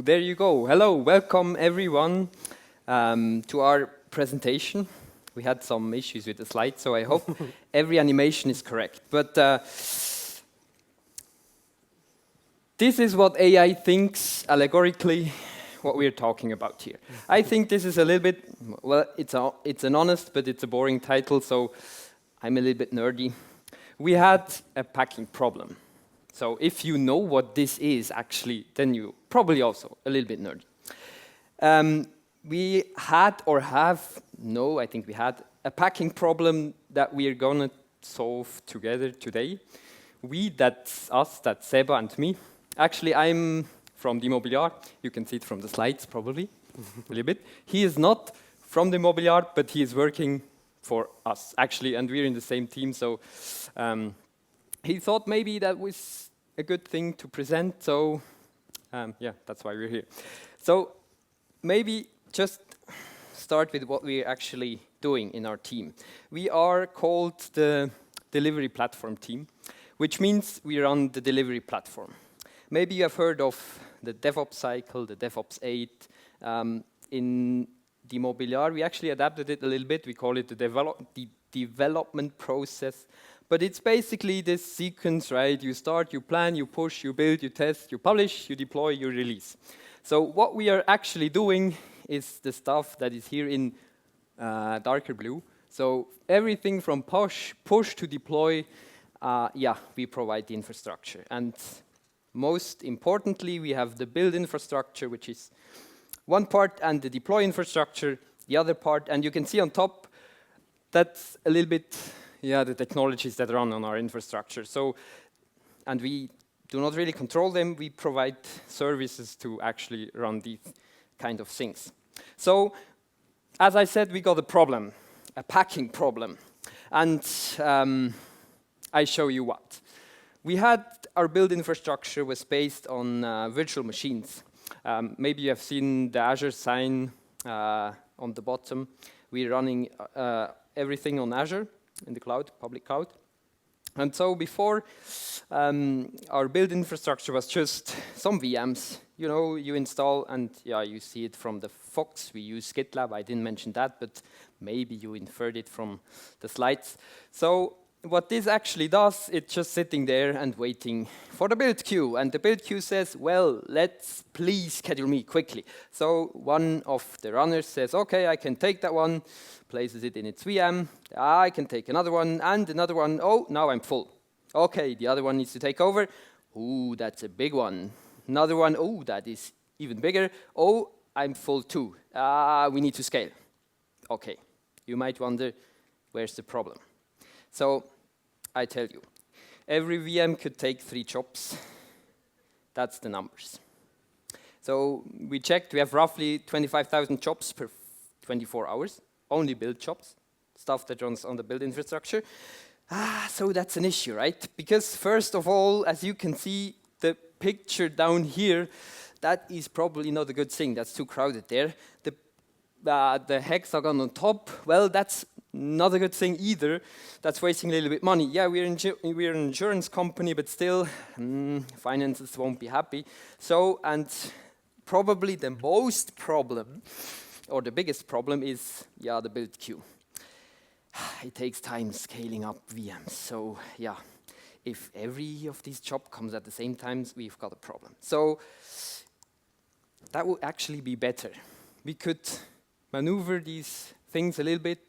there you go. Hello, welcome everyone to our presentation. We had some issues with the slides, so I hope every animation is correct. But this is what AI thinks allegorically what we're talking about here. I think this is a little bit, well, it's an honest, but it's a boring title, so I'm a little bit nerdy. We had a packing problem. So if you know what this is actually, then you probably also a little bit nerdy. We had or have, no, I think we had a packing problem that we are gonna solve together today. We, that's us, that's Seba and me. Actually, I'm from the Mobiliar. You can see it from the slides probably, a little bit. He is not from the Mobiliar, but he is working for us actually, and we're in the same team, so he thought maybe that was a good thing to present, so yeah, that's why we're here. So maybe just start with what we're actually doing in our team. We are called the delivery platform team, which means we run the delivery platform. Maybe you have heard of the DevOps cycle, the DevOps 8. In the Mobiliar, we actually adapted it a little bit. We call it the development process. But it's basically this sequence, right? You start, you plan, you push, you build, you test, you publish, you deploy, you release. So what we are actually doing is the stuff that is here in darker blue. So everything from push to deploy, yeah, we provide the infrastructure. And most importantly, we have the build infrastructure, which is one part, and the deploy infrastructure, the other part. And you can see on top, that's a little bit, yeah, the technologies that run on our infrastructure. So, and we do not really control them. We provide services to actually run these kind of things. So, as I said, we got a problem, a packing problem. And I show you what. We had our build infrastructure was based on virtual machines. Maybe you have seen the Azure sign on the bottom. We're running everything on Azure in the cloud, public cloud. And so before, our build infrastructure was just some VMs. You know, you install, and yeah, you see it from the Fox. We use GitLab. I didn't mention that, but maybe you inferred it from the slides. So what this actually does, it's just sitting there and waiting for the build queue. And the build queue says, well, let's please schedule me quickly. So one of the runners says, okay, I can take that one, places it in its VM. I can take another one and another one. Oh, now I'm full. Okay, the other one needs to take over. Ooh, that's a big one. Another one, oh, that is even bigger. Oh, I'm full too. We need to scale. Okay, you might wonder, where's the problem? So I tell you, every VM could take 3 jobs. That's the numbers. So we checked, we have roughly 25,000 jobs per 24 hours, only build jobs, stuff that runs on the build infrastructure. So that's an issue, right? Because first of all, as you can see, the picture down here, that is probably not a good thing. That's too crowded there. The hexagon on top, well, that's not a good thing either. That's wasting a little bit money. Yeah, we're an insurance company, but still, finances won't be happy. So, and probably the most problem, or the biggest problem is, yeah, the build queue. It takes time scaling up VMs. So, yeah, if every of these jobs comes at the same time, we've got a problem. So, that would actually be better. We could maneuver these things a little bit.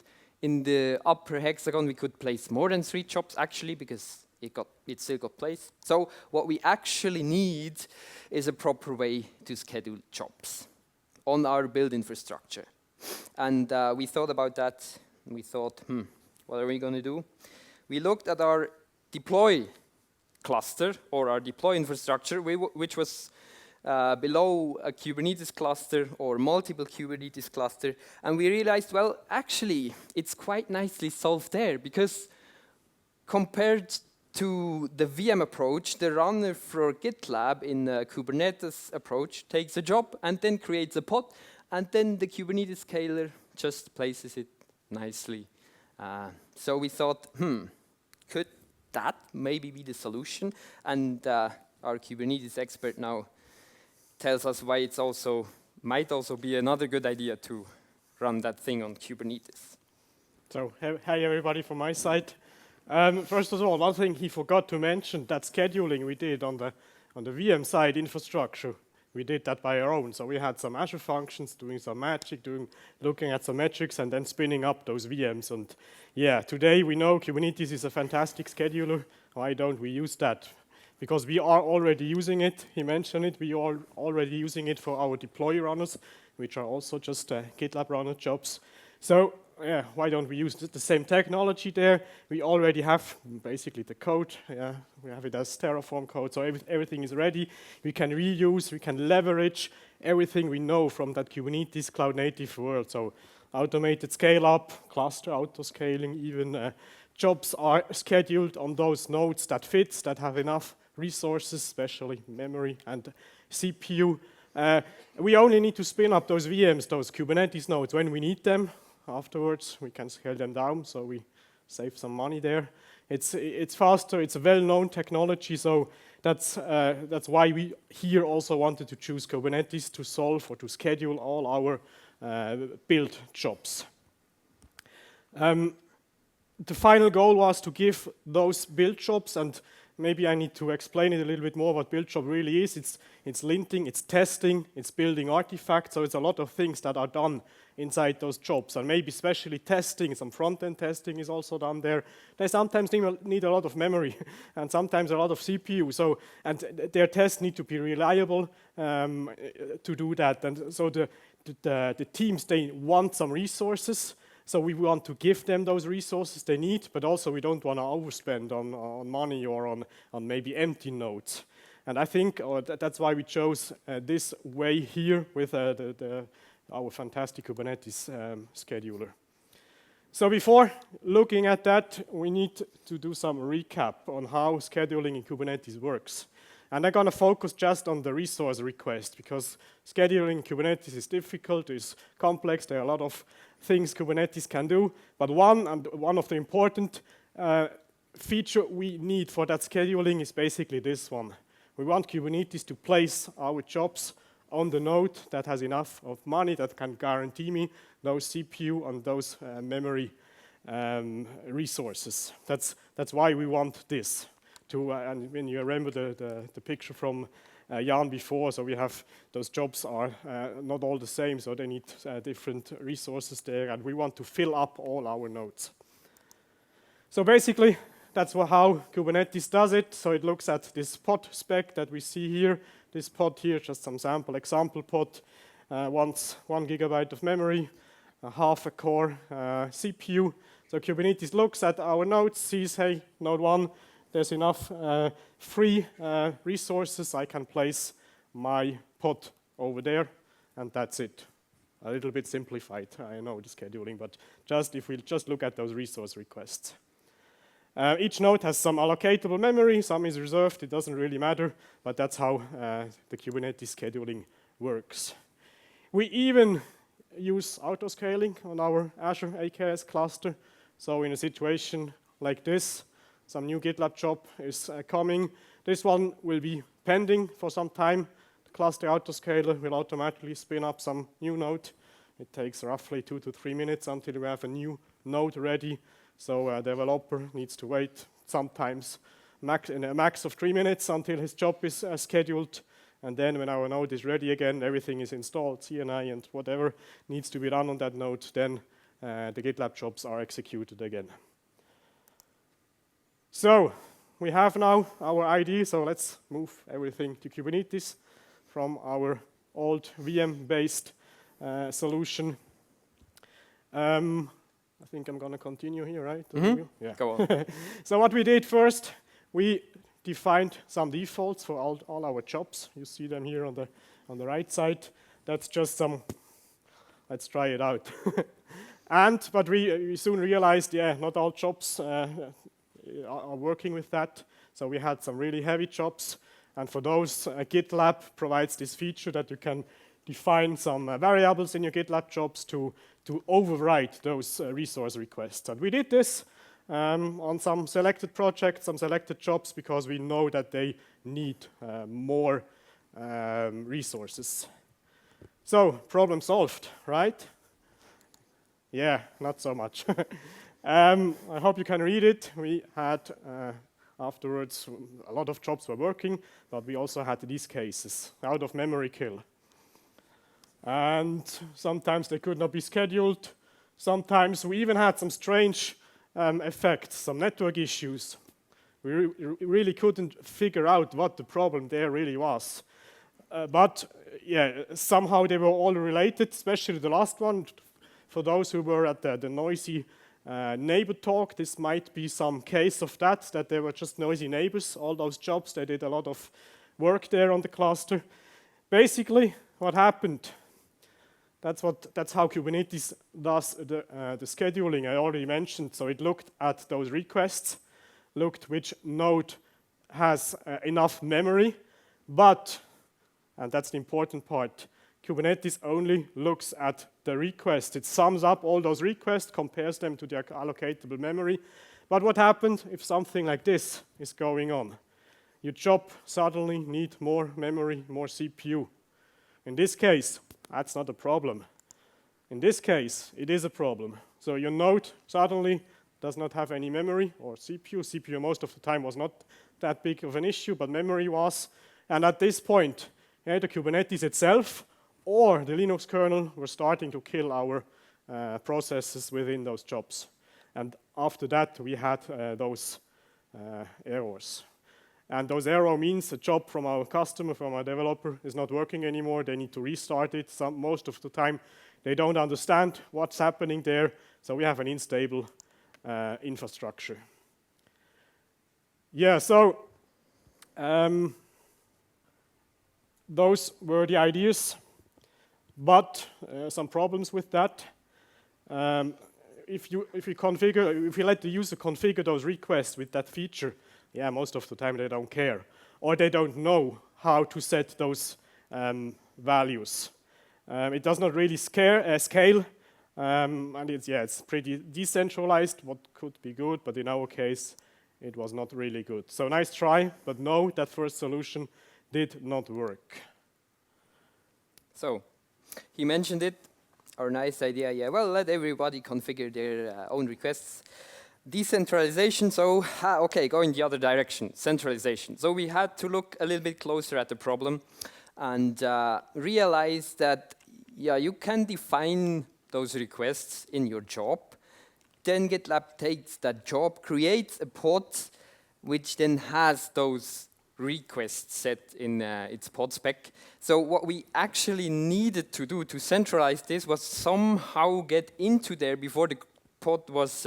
In the upper hexagon, we could place more than 3 jobs actually, because it still got placed. So what we actually need is a proper way to schedule jobs on our build infrastructure. And we thought about that, and we thought, what are we going to do? We looked at our deploy cluster, or our deploy infrastructure, which was below a Kubernetes cluster or multiple Kubernetes cluster, and we realized, well, actually, it's quite nicely solved there, because compared to the VM approach, the runner for GitLab in the Kubernetes approach takes a job and then creates a pod, and then the Kubernetes scaler just places it nicely. So we thought, could that maybe be the solution? And our Kubernetes expert now tells us why it's also might also be another good idea to run that thing on Kubernetes. So, hey everybody from my side. First of all, one thing he forgot to mention, that scheduling we did on the VM side infrastructure. We did that by our own. So we had some Azure functions doing some magic, looking at some metrics and then spinning up those VMs. And yeah, today we know Kubernetes is a fantastic scheduler. Why don't we use that? Because we are already using it. He mentioned it. We are already using it for our deploy runners, which are also just GitLab runner jobs. So yeah, why don't we use the same technology there? We already have basically the code. Yeah, we have it as Terraform code, so everything is ready. We can reuse, we can leverage everything we know from that Kubernetes cloud-native world. So automated scale-up, cluster autoscaling, even jobs are scheduled on those nodes that fits, that have enough resources, especially memory and CPU. We only need to spin up those VMs, those Kubernetes nodes, when we need them. Afterwards, we can scale them down, so we save some money there. It's faster, it's a well-known technology, so that's why we here also wanted to choose Kubernetes to solve or to schedule all our build jobs. The final goal was to give those build jobs, and maybe I need to explain it a little bit more what build job really is. It's linting, it's testing, it's building artifacts, so it's a lot of things that are done inside those jobs, and maybe especially testing, some front-end testing is also done there. They sometimes need a lot of memory and sometimes a lot of CPU, so, and their tests need to be reliable to do that. And so the teams, they want some resources, so we want to give them those resources they need, but also we don't want to overspend on money or on maybe empty nodes. And I think that's why we chose this way here with our fantastic Kubernetes scheduler. So before looking at that, we need to do some recap on how scheduling in Kubernetes works. And I'm going to focus just on the resource request, because scheduling in Kubernetes is difficult, it's complex, there are a lot of things Kubernetes can do. But one of the important feature we need for that scheduling is basically this one. We want Kubernetes to place our jobs on the node that has enough of money that can guarantee me those CPU and those memory resources. That's why we want this. And when you remember the picture from Jan before, so we have those jobs are not all the same, so they need different resources there, and we want to fill up all our nodes. So basically, that's how Kubernetes does it. So it looks at this pod spec that we see here. This pod here, just some sample example pod, wants 1 gigabyte of memory, half a core CPU. So Kubernetes looks at our nodes, sees, hey, node 1, there's enough free resources, I can place my pod over there, and that's it. A little bit simplified, I know, the scheduling, but if we just look at those resource requests. Each node has some allocatable memory, some is reserved, it doesn't really matter, but that's how the Kubernetes scheduling works. We even use autoscaling on our Azure AKS cluster. So in a situation like this, some new GitLab job is coming. This one will be pending for some time. The cluster autoscaler will automatically spin up some new node. It takes roughly 2 to 3 minutes until we have a new node ready. So a developer needs to wait sometimes in a max of 3 minutes until his job is scheduled. And then when our node is ready again, everything is installed, CNI and whatever needs to be done on that node, then the GitLab jobs are executed again. So we have now our ID, so let's move everything to Kubernetes from our old VM-based solution. I think I'm going to continue here, right? Mm-hmm. Yeah. Go on. So what we did first, we defined some defaults for all our jobs. You see them here on the right side. That's just some, let's try it out. But we soon realized, yeah, not all jobs are working with that. So we had some really heavy jobs. And for those, GitLab provides this feature that you can define some variables in your GitLab jobs to override those resource requests. And we did this on some selected projects, some selected jobs, because we know that they need more resources. So, problem solved, right? Yeah, not so much. I hope you can read it. We had afterwards a lot of jobs were working, but we also had these cases, out of memory kill. And sometimes they could not be scheduled. Sometimes we even had some strange effects, some network issues. We really couldn't figure out what the problem there really was. But yeah, somehow they were all related, especially the last one. For those who were at the noisy neighbor talk, this might be some case of that they were just noisy neighbors. All those jobs, they did a lot of work there on the cluster. Basically, what happened, that's how Kubernetes does the scheduling I already mentioned. So it looked at those requests, looked which node has enough memory, but, and that's the important part, Kubernetes only looks at the request. It sums up all those requests, compares them to their allocatable memory. But what happens if something like this is going on? Your job suddenly needs more memory, more CPU. In this case, that's not a problem. In this case, it is a problem. So your node suddenly does not have any memory or CPU. CPU most of the time was not that big of an issue, but memory was. And at this point, either Kubernetes itself or the Linux kernel were starting to kill our processes within those jobs. And after that, we had those errors. And those errors means a job from our customer, from our developer, is not working anymore. They need to restart it. Most of the time, they don't understand what's happening there. So we have an unstable infrastructure. Yeah, so those were the ideas. But some problems with that. If you let the user configure those requests with that feature, yeah, most of the time they don't care, or they don't know how to set those values. It does not really scale, and it's pretty decentralized. What could be good, but in our case, it was not really good. So nice try, but no, that first solution did not work. So. He mentioned it, our nice idea, yeah, well, let everybody configure their own requests. Decentralization, so, okay, go in the other direction, centralization. So we had to look a little bit closer at the problem and realize that, yeah, you can define those requests in your job. Then GitLab takes that job, creates a pod, which then has those requests set in its pod spec. So what we actually needed to do to centralize this was somehow get into there before the pod was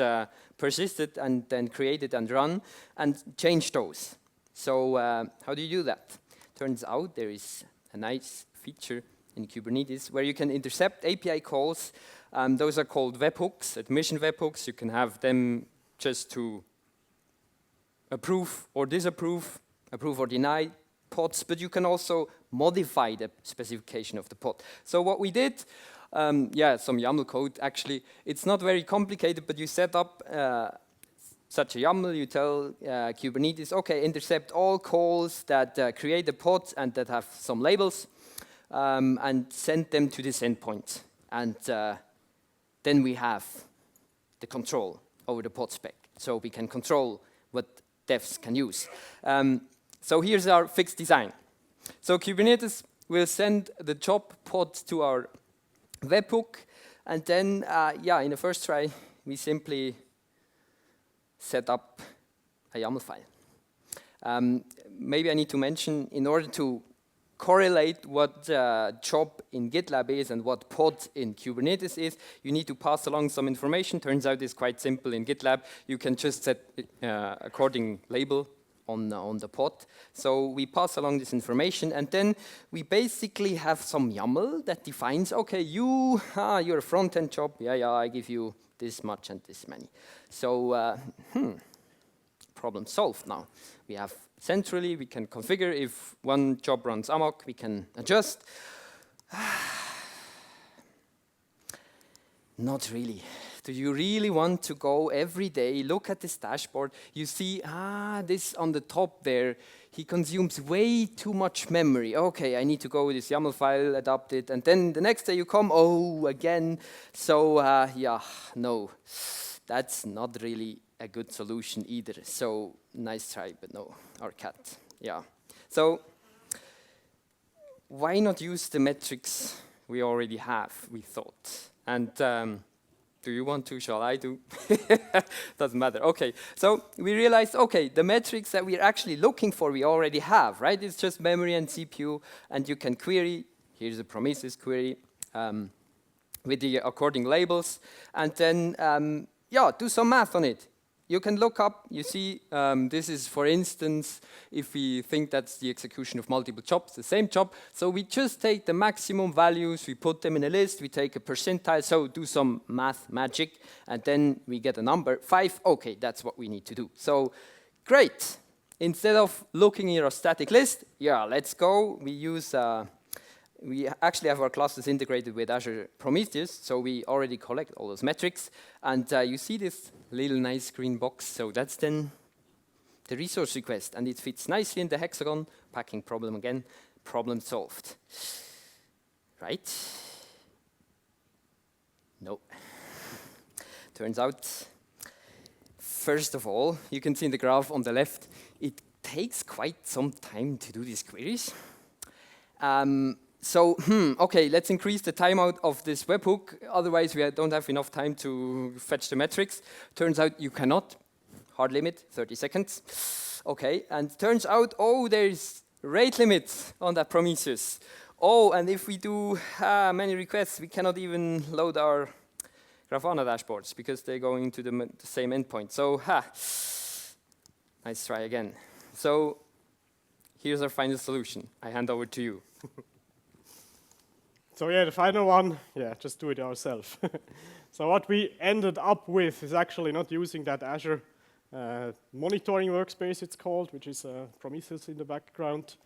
persisted and then created and run and change those. So how do you do that? Turns out there is a nice feature in Kubernetes where you can intercept API calls. Those are called webhooks, admission webhooks. You can have them just to approve or disapprove, approve or deny pods, but you can also modify the specification of the pod. So what we did, some YAML code actually, it's not very complicated, but you set up such a YAML, you tell Kubernetes, okay, intercept all calls that create a pod and that have some labels, and send them to this endpoint. And then we have the control over the pod spec. So we can control what devs can use. So here's our fixed design. So Kubernetes will send the job pod to our webhook, and then, in the first try, we simply set up a YAML file. Maybe I need to mention, in order to correlate what job in GitLab is and what pod in Kubernetes is, you need to pass along some information. Turns out it's quite simple in GitLab. You can just set according label on the pod. So we pass along this information, and then we basically have some YAML that defines, okay, you're a front-end job, I give you this much and this many. So, problem solved now. We have centrally, we can configure if one job runs amok, we can adjust. Not really. Do you really want to go every day, look at this dashboard, you see, this on the top there, he consumes way too much memory. Okay, I need to go with this YAML file, adapt it, and then the next day you come, again. So yeah, no, that's not really a good solution either. So nice try, but no, our cat, yeah. So why not use the metrics we already have, we thought. And do you want to? Shall I do? Doesn't matter. Okay, so we realized, okay, the metrics that we're actually looking for, we already have, right? It's just memory and CPU, and you can query. Here's a Prometheus query with the according labels, and then, yeah, do some math on it. You can look up, you see, this is, for instance, if we think that's the execution of multiple jobs, the same job. So we just take the maximum values, we put them in a list, we take a percentile, so do some math magic, and then we get a number, 5. Okay, that's what we need to do. So great. Instead of looking at a static list, yeah, let's go. We use, we actually have our classes integrated with Azure Prometheus, so we already collect all those metrics. And you see this little nice green box, so that's then the resource request, and it fits nicely in the hexagon, packing problem again, problem solved. Right? No. Turns out, first of all, you can see in the graph on the left, it takes quite some time to do these queries. So, okay, let's increase the timeout of this webhook, otherwise we don't have enough time to fetch the metrics. Turns out you cannot, hard limit, 30 seconds. Okay, and turns out, there's rate limits on that Prometheus. And if we do many requests, we cannot even load our Grafana dashboards because they're going to the same endpoint. So, nice try again. So, here's our final solution. I hand over to you. So yeah, the final one, yeah, just do it yourself. So what we ended up with is actually not using that Azure monitoring workspace, it's called, which is Prometheus in the background,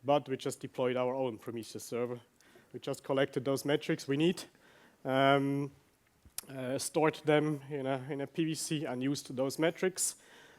but we just deployed our own Prometheus server. We just collected those metrics we need, stored them in a PVC and used those metrics.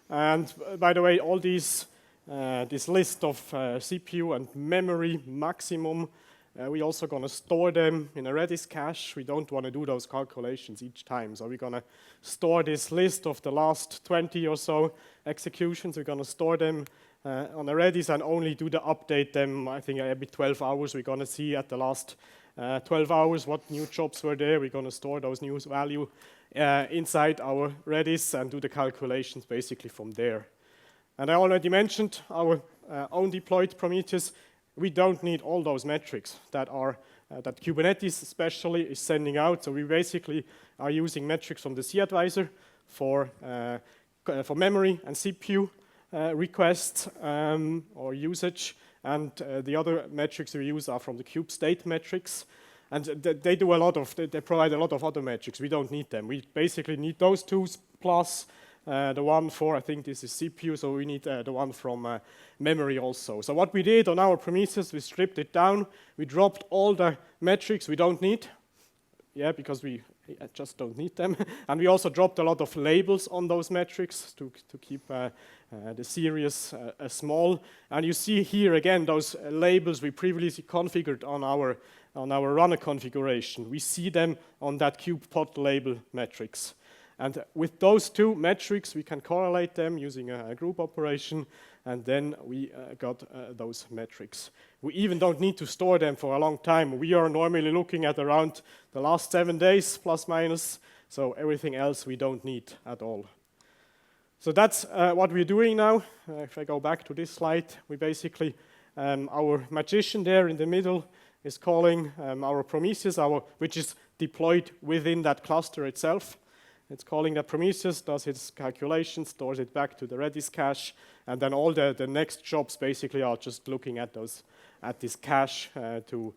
And by the way, all these, this list of CPU and memory maximum, we're also going to store them in a Redis cache. We don't want to do those calculations each time. So we're going to store this list of the last 20 or so executions. We're going to store them on a Redis and only do the update them, I think, every 12 hours. We're going to see at the last 12 hours what new jobs were there. We're going to store those new value inside our Redis and do the calculations basically from there. And I already mentioned our own deployed Prometheus. We don't need all those metrics that are that Kubernetes especially is sending out. So we basically are using metrics from the C advisor for memory and CPU requests or usage, and the other metrics we use are from the kube state metrics. And they do a lot of, they provide a lot of other metrics. We don't need them. We basically need those two plus the one for, I think this is CPU, so we need the one from memory also. So what we did on our Prometheus, we stripped it down. We dropped all the metrics we don't need, because we just don't need them. And we also dropped a lot of labels on those metrics to keep the series small. And you see here again those labels we previously configured on our runner configuration. We see them on that kube pod label metrics. And with those two metrics, we can correlate them using a group operation, and then we got those metrics. We even don't need to store them for a long time. We are normally looking at around the last 7 days, plus minus, so everything else we don't need at all. So that's what we're doing now. If I go back to this slide, we basically, our magician there in the middle is calling our Prometheus, which is deployed within that cluster itself. It's calling that Prometheus, does its calculations, stores it back to the Redis cache, and then all the next jobs basically are just looking at this cache to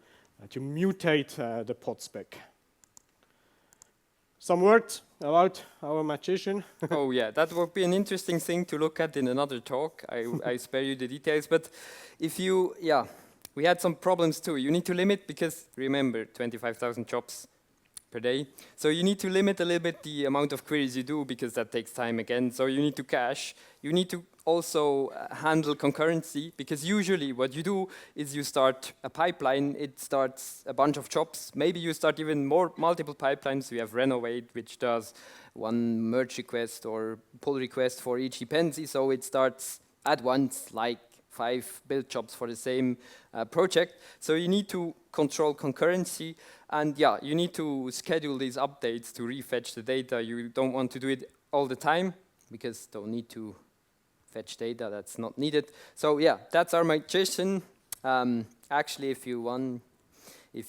mutate the pod spec. Some words about our magician. Oh yeah, that would be an interesting thing to look at in another talk. I spare you the details, but if you, we had some problems too. You need to limit because remember, 25,000 jobs per day. So you need to limit a little bit the amount of queries you do because that takes time again. So you need to cache. You need to also handle concurrency because usually what you do is you start a pipeline. It starts a bunch of jobs. Maybe you start even multiple pipelines. We have Renovate, which does one merge request or pull request for each dependency. So it starts at once, like 5 build jobs for the same project. So you need to control concurrency, and yeah, you need to schedule these updates to refetch the data. You don't want to do it all the time because don't need to fetch data that's not needed. So yeah, that's our migration. Actually, if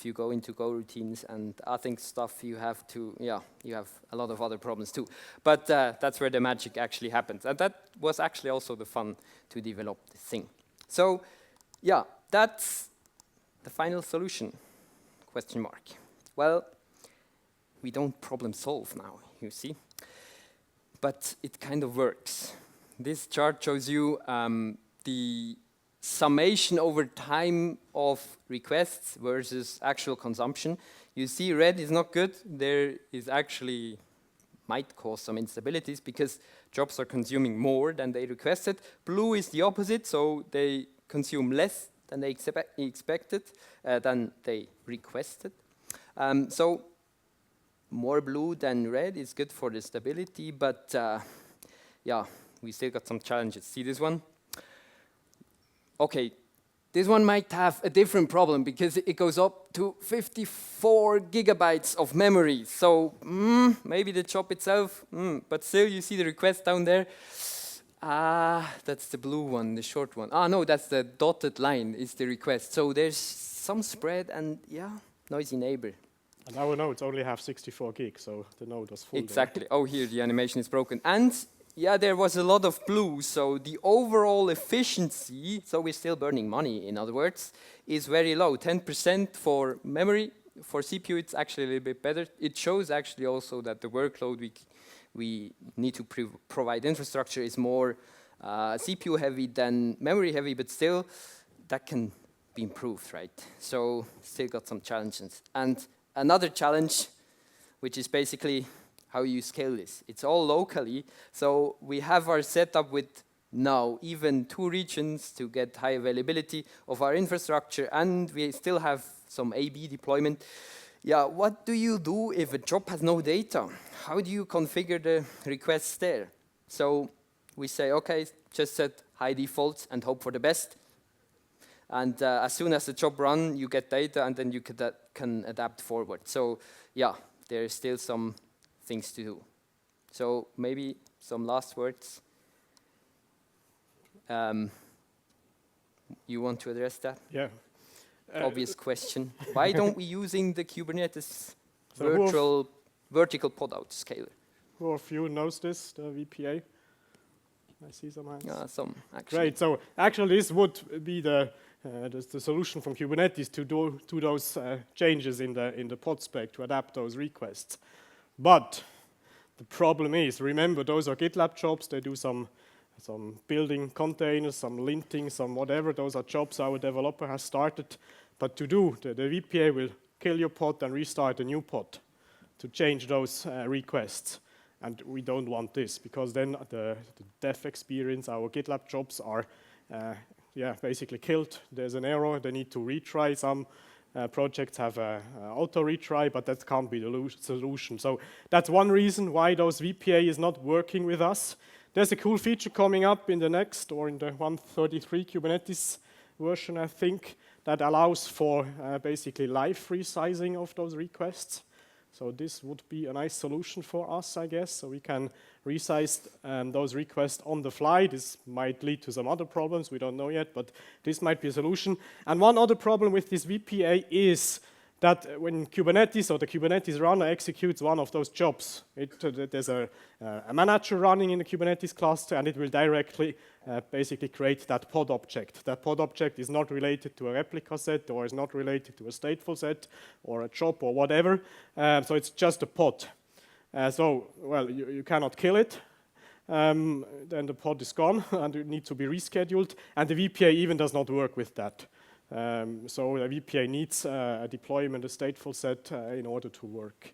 you go into Go routines and async stuff, you have a lot of other problems too. But that's where the magic actually happens. And that was actually also the fun to develop this thing. So yeah, that's the final solution, question mark. Well, we don't problem solve now, you see. But it kind of works. This chart shows you the summation over time of requests versus actual consumption. You see red is not good. There is actually might cause some instabilities because jobs are consuming more than they requested. Blue is the opposite, so they consume less than they expected, than they requested. So more blue than red is good for the stability, but yeah, we still got some challenges. See this one? Okay, this one might have a different problem because it goes up to 54 gigabytes of memory. So maybe the job itself, but still you see the request down there. That's the blue one, the short one. No, that's the dotted line is the request. So there's some spread and yeah, noisy neighbor. And our nodes only have 64 gigs, so the node was full. Exactly. There. Oh, here the animation is broken. And yeah, there was a lot of blue, so the overall efficiency, so we're still burning money, in other words, is very low. 10% for memory. For CPU, it's actually a little bit better. It shows actually also that the workload we need to provide infrastructure is more CPU heavy than memory heavy, but still, that can be improved, right? So still got some challenges. And another challenge, which is basically how you scale this. It's all locally, so we have our setup with now even 2 regions to get high availability of our infrastructure, and we still have some A/B deployment. Yeah, what do you do if a job has no data? How do you configure the requests there? So we say, okay, just set high defaults and hope for the best. And as soon as the job runs, you get data, and then you can adapt forward. So yeah, there's still some things to do. So maybe some last words. You want to address that? Yeah. Obvious question. Why don't we using the Kubernetes So vertical pod autoscaler? Who of you knows this, the VPA? I see some hands. Some, actually. Great. So actually, this would be the solution from Kubernetes to do those changes in the pod spec to adapt those requests. But the problem is, remember, those are GitLab jobs. They do some building containers, some linting, some whatever. Those are jobs our developer has started. But to do, the VPA will kill your pod and restart a new pod to change those requests. And we don't want this, because then the dev experience, our GitLab jobs are basically killed. There's an error. They need to retry. Some projects have auto retry, but that can't be the solution. So that's one reason why those VPA is not working with us. There's a cool feature coming up in the next, or in the 133 Kubernetes version, I think, that allows for basically live resizing of those requests. So this would be a nice solution for us, I guess. So we can resize those requests on the fly. This might lead to some other problems. We don't know yet, but this might be a solution. And one other problem with this VPA is that when Kubernetes or the Kubernetes runner executes one of those jobs, there's a manager running in the Kubernetes cluster, and it will directly basically create that pod object. That pod object is not related to a replica set, or is not related to a stateful set or a job or whatever. So it's just a pod. You cannot kill it. Then the pod is gone, and it needs to be rescheduled. And the VPA even does not work with that. So the VPA needs a deployment, a stateful set in order to work.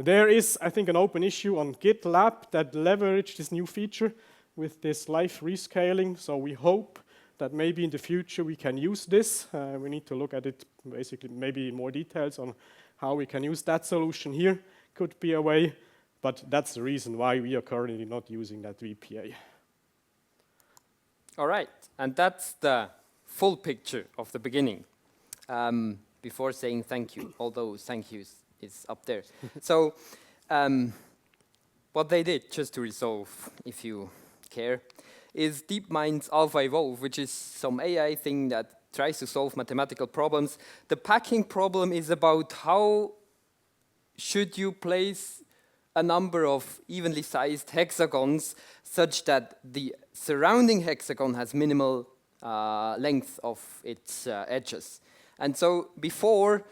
There is, I think, an open issue on GitLab that leveraged this new feature with this live rescaling. So we hope that maybe in the future we can use this. We need to look at it basically maybe in more details on how we can use that solution here. Could be a way, but that's the reason why we are currently not using that VPA. All right, and that's the full picture of the beginning. Before saying thank you, all those thank yous is up there. So what they did, just to resolve, if you care, is DeepMind's Alpha Evolve, which is some AI thing that tries to solve mathematical problems. The packing problem is about how should you place a number of evenly sized hexagons such that the surrounding hexagon has minimal length of its edges. And so before,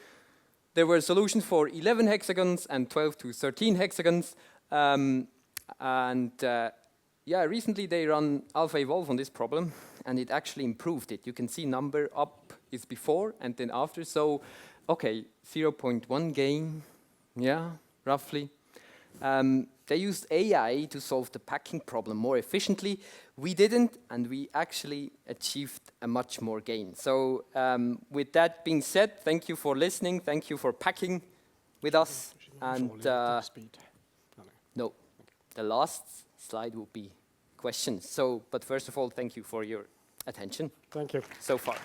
there were solutions for 11 hexagons and 12 to 13 hexagons. Yeah, recently they run Alpha Evolve on this problem, and it actually improved it. You can see number up is before and then after. So, okay, 0.1 gain, yeah, roughly. They used AI to solve the packing problem more efficiently. We didn't, and we actually achieved a much more gain. So with that being said, thank you for listening. Thank you for packing with us. And no, the last slide will be questions. So, but first of all, thank you for your attention. Thank you. So far.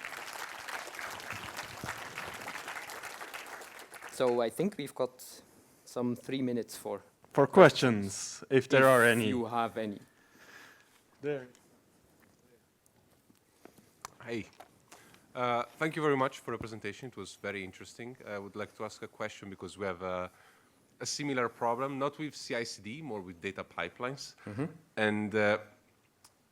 So I think we've got some 3 minutes for questions, if there are any. If you have any. There. Hey, thank you very much for the presentation. It was very interesting. I would like to ask a question because we have a similar problem, not with CI/CD, more with data pipelines. And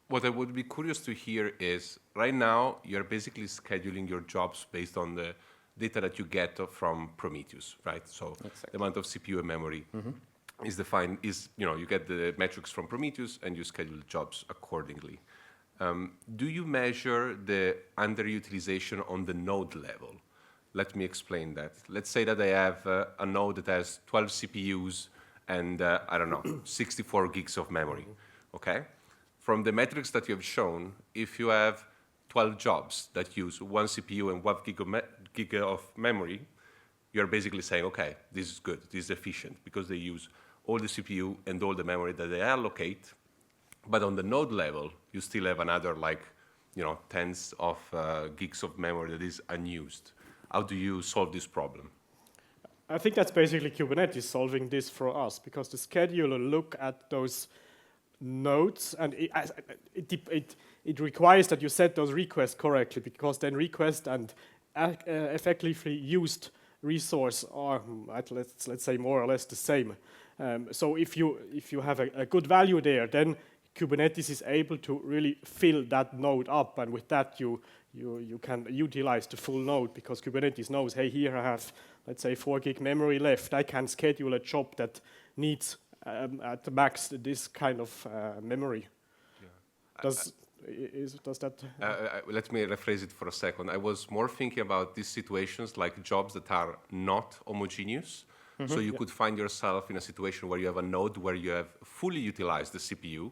what I would be curious to hear is, right now, you're basically scheduling your jobs based on the data that you get from Prometheus, right? So the amount of CPU and memory is defined, you get the metrics from Prometheus and you schedule jobs accordingly. Do you measure the underutilization on the node level? Let me explain that. Let's say that I have a node that has 12 CPUs and, I don't know, 64 gigs of memory, okay? From the metrics that you have shown, if you have 12 jobs that use 1 CPU and 1 gig of memory, you're basically saying, okay, this is good, this is efficient, because they use all the CPU and all the memory that they allocate. But on the node level, you still have another, tens of gigs of memory that is unused. How do you solve this problem? I think that's basically Kubernetes solving this for us, because the scheduler look at those nodes, and it requires that you set those requests correctly, because then request and effectively used resource are, let's say, more or less the same. So if you have a good value there, then Kubernetes is able to really fill that node up, and with that you can utilize the full node, because Kubernetes knows, hey, here I have, let's say, 4 gig memory left. I can schedule a job that needs at the max this kind of memory. Yeah. Does that? Let me rephrase it for a second. I was more thinking about these situations like jobs that are not homogeneous. So you could find yourself in a situation where you have a node where you have fully utilized the CPU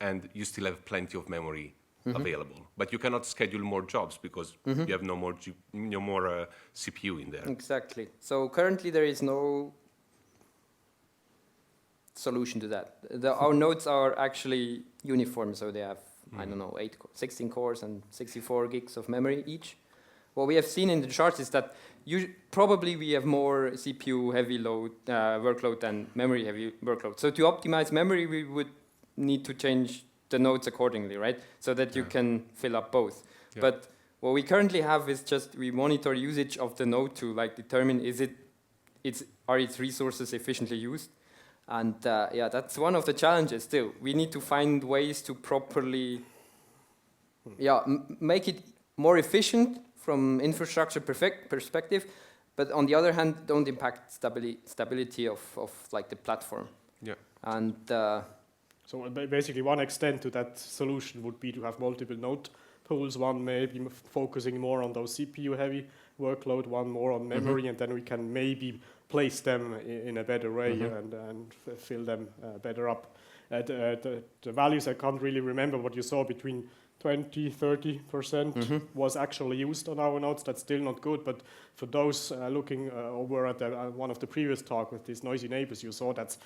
and you still have plenty of memory available. But you cannot schedule more jobs because you have no more CPU in there. Exactly. So currently there is no solution to that. Our nodes are actually uniform, so they have, I don't know, 16 cores and 64 gigs of memory each. What we have seen in the charts is that probably we have more CPU-heavy workload than memory-heavy workload. So to optimize memory, we would need to change the nodes accordingly, right? So that you can fill up both. Yeah. But what we currently have is just we monitor usage of the node to determine are its resources efficiently used. And that's one of the challenges still. We need to find ways to properly make it more efficient from infrastructure perspective, but on the other hand, don't impact stability of the platform. Yeah. And so basically, one extent to that solution would be to have multiple node pools. One maybe focusing more on those CPU-heavy workload, one more on memory, and then we can maybe place them in a better way and fill them better up. The values, I can't really remember what you saw, between 20–30% was actually used on our nodes. That's still not good, but for those looking over at one of the previous talk with these noisy neighbors, you saw that's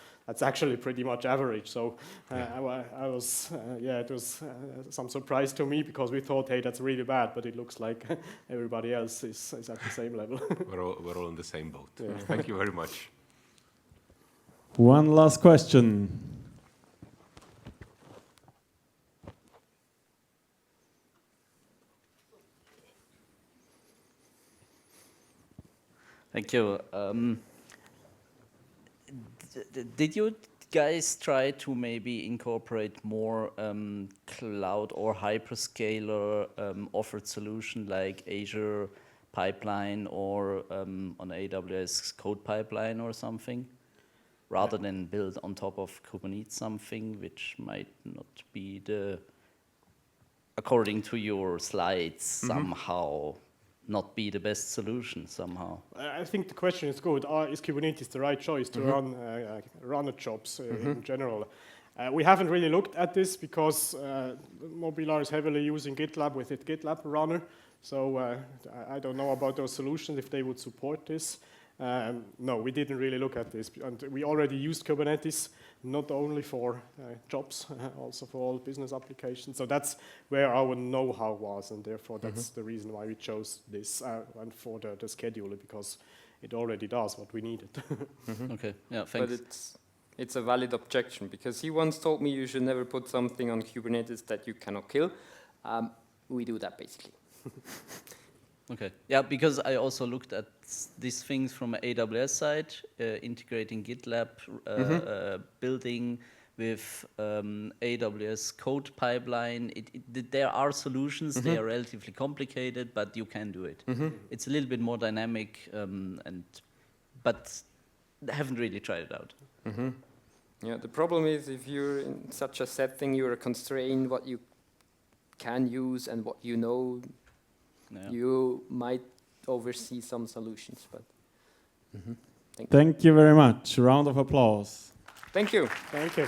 actually pretty much average. So I was, it was some surprise to me, because we thought, hey, that's really bad, but it looks like everybody else is at the same level. We're all in the same boat. Yeah. Thank you very much. One last question. Thank you. Did you guys try to maybe incorporate more cloud or hyperscaler offered solution like Azure pipeline or on AWS code pipeline or something, rather than build on top of Kubernetes something which might not be according to your slides, somehow not be the best solution somehow? I think the question is good. Is Kubernetes the right choice to run jobs in general? We haven't really looked at this, because Mobiliar is heavily using GitLab with its GitLab runner. So I don't know about those solutions, if they would support this. No, we didn't really look at this. And we already used Kubernetes, not only for jobs, also for all business applications. So that's where our know-how was, and therefore that's the reason why we chose this and for the scheduler, because it already does what we needed. Okay, yeah, thanks. But it's a valid objection, because he once told me you should never put something on Kubernetes that you cannot kill. We do that basically. Okay, yeah, because I also looked at these things from AWS side, integrating GitLab, building with AWS code pipeline. There are solutions, they are relatively complicated, but you can do it. It's a little bit more dynamic, but I haven't really tried it out. Yeah, the problem is, if you're in such a setting, you're constrained what you can use and what you know. Yeah. You might oversee some solutions, but thank you very much. Round of applause. Thank you. Thank you.